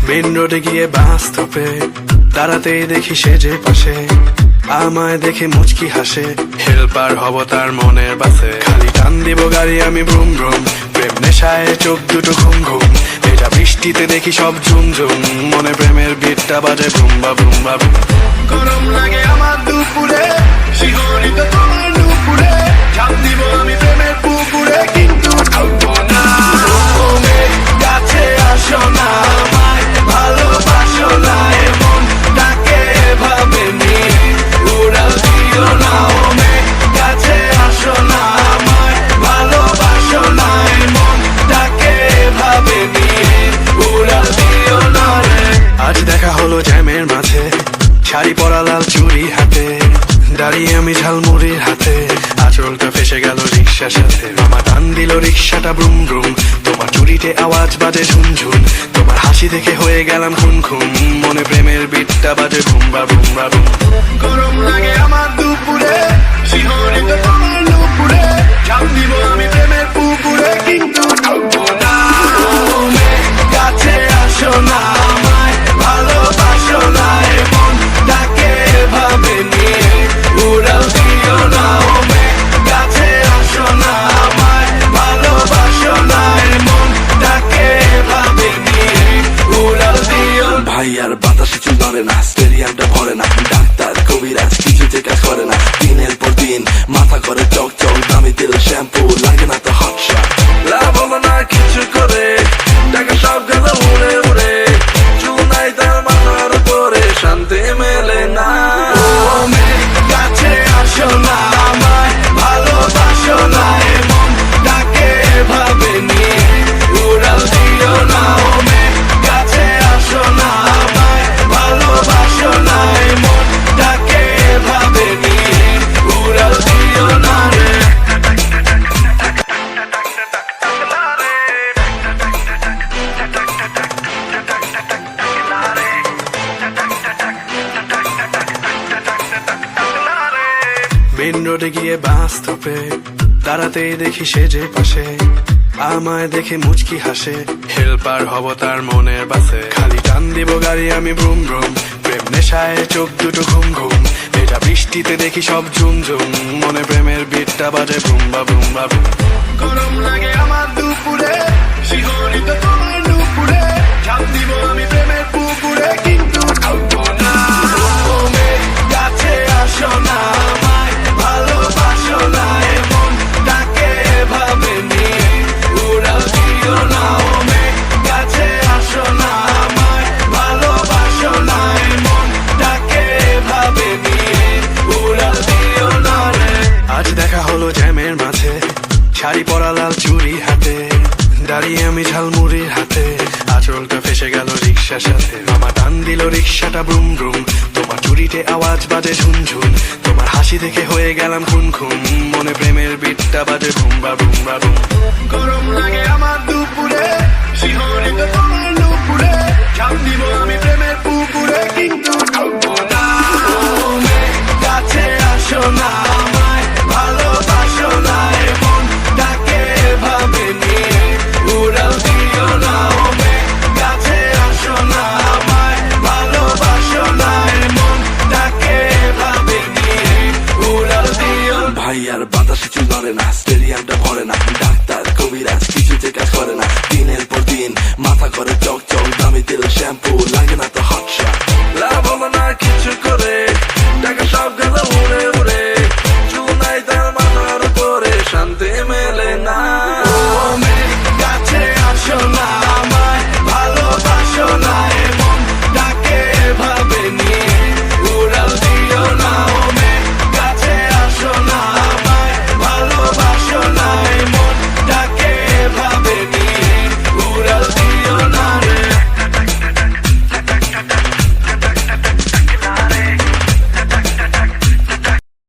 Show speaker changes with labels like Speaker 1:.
Speaker 1: Main রোডে গিয়ে বাস থপে দাঁড়াতেই দেখি সে যে পাশে আমায় দেখে মুচকি হাসে, হেল্পার হব তার মনের বাসে। খালি টান দিব গাড়ি আমি ব্রুম ব্রুম, প্রেম নেশায় চোখ দুটো ঘুম ঘুম। এটা বৃষ্টিতে দেখি সব ঝুম ঝুম, মনে প্রেমের বিটটা বাজে ভুম্বা ভুম্বা। গরম লাগে আমার দুপুরে, শিহরিত তোমার নুপুরে, ঝাঁপ দিব আমি প্রেমের পুকুরে, কিন্তু ঢুকবো না। কাছে আসো না, আমায় ভালোবাসো না, এমন তাকে ভাবে নিয়ে উড়াল দিও না। কাছে আসো না, আমায় ভালোবাসো না, এমন তাকে ভাবে নিয়ে উড়াল দিও না রে। আজ দেখা হলো জ্যামের মাঝে, শাড়ি পরা লাল চুড়ি হাতে, দাঁড়িয়ে আমি ঝালমুড়ির হাতে, আঁচলটা ফেসে গেল রিক্সার সাথে। মামা টান দিল রিক্সাটা ব্রুম ব্রুম, তোমার চুরিতে আওয়াজ বাজে ঝুনঝুন, তোমার হাসি দেখে হয়ে গেলাম খুন খুন, মনে প্রেমের বিটটা বাজে ভুম্বা ভুম্বা ভুম। গরম লাগে আমার দুপুরে, শিহরিত তোমার নুপুরে, ঝাঁপ দিব আমি প্রেমের পুকুরে, কিন্তু ঢুকবো না। কাছে আসো না, আমায় ভালোবাসো না, এমন তাকে ভাবে নিয়ে উড়াল দিও না। কাছে আসো না, আমায় ভালোবাসো না, এমন তাকে ভাবে নিয়ে উড়াল দিও।
Speaker 2: ভাই আর বাতাসে চুল ধরে না, স্টেডিয়ামটা ভরে না, ডাক্তার কবিরাজ কিছুতে কাজ করে না। দিনের পর দিন মাথা করে চক চক, দামি তেল শ্যাম্পু লাগে না তো হট শট। লাভ হলো না কিছু করে, টাকা সব গেল উড়ে উড়ে, চুল নাই তার মাথার উপরে, শান্তি মেলে না।
Speaker 1: কাছে আসো না, আমায় ভালোবাসো না, এমন তাকে ভাবে নিয়ে উড়াল দিও না। কাছে আসো না, আমায় ভালোবাসো না, এমন তাকে ভাবে নিয়ে উড়াল দিও না রে। মেন রোডে গিয়ে বাস থপে দাঁড়াতেই দেখি সে যে পাশে আমায় দেখে মুচকি হাসে, হেল্পার হব তার মনের বাসে। খালি টান দিব গাড়ি আমি ব্রুম ব্রুম, প্রেম নেশায় চোখ দুটো ঘুম ঘুম। এটা বৃষ্টিতে দেখি সব ঝুম ঝুম, মনে প্রেমের বিটটা বাজে ভুম্বা ভুম্বা ভুম। গরম লাগে আমার দুপুরে, শিহরিত তোমার নুপুরে, ঝাঁপ দিব আমি প্রেমের পুকুরে, কিন্তু ঢুকবো না। কাছে আসো না, আমায় ভালোবাসো না, এমন তাকে ভাবে নিয়ে উড়াল দিও না। কাছে আসো না, আমায় ভালোবাসো না, এমন তাকে ভাবে নিয়ে উড়াল দিও না রে। আজ দেখা হলো জ্যামের মাঝে, শাড়ি পরা লাল চুড়ি হাতে, দাঁড়িয়ে আমি ঝালমুড়ির হাতে, আঁচলটা ফেসে গেল রিক্সার সাথে। মামা টান দিল রিক্সাটা ব্রুম ব্রুম, তোমার চুরিতে আওয়াজ বাজে ঝুনঝুন, তোমার হাসি দেখে হয়ে গেলাম খুন খুন, মনে প্রেমের বিটটা বাজে ভুম্বা ভুম্বা ভুম। গরম লাগে আমার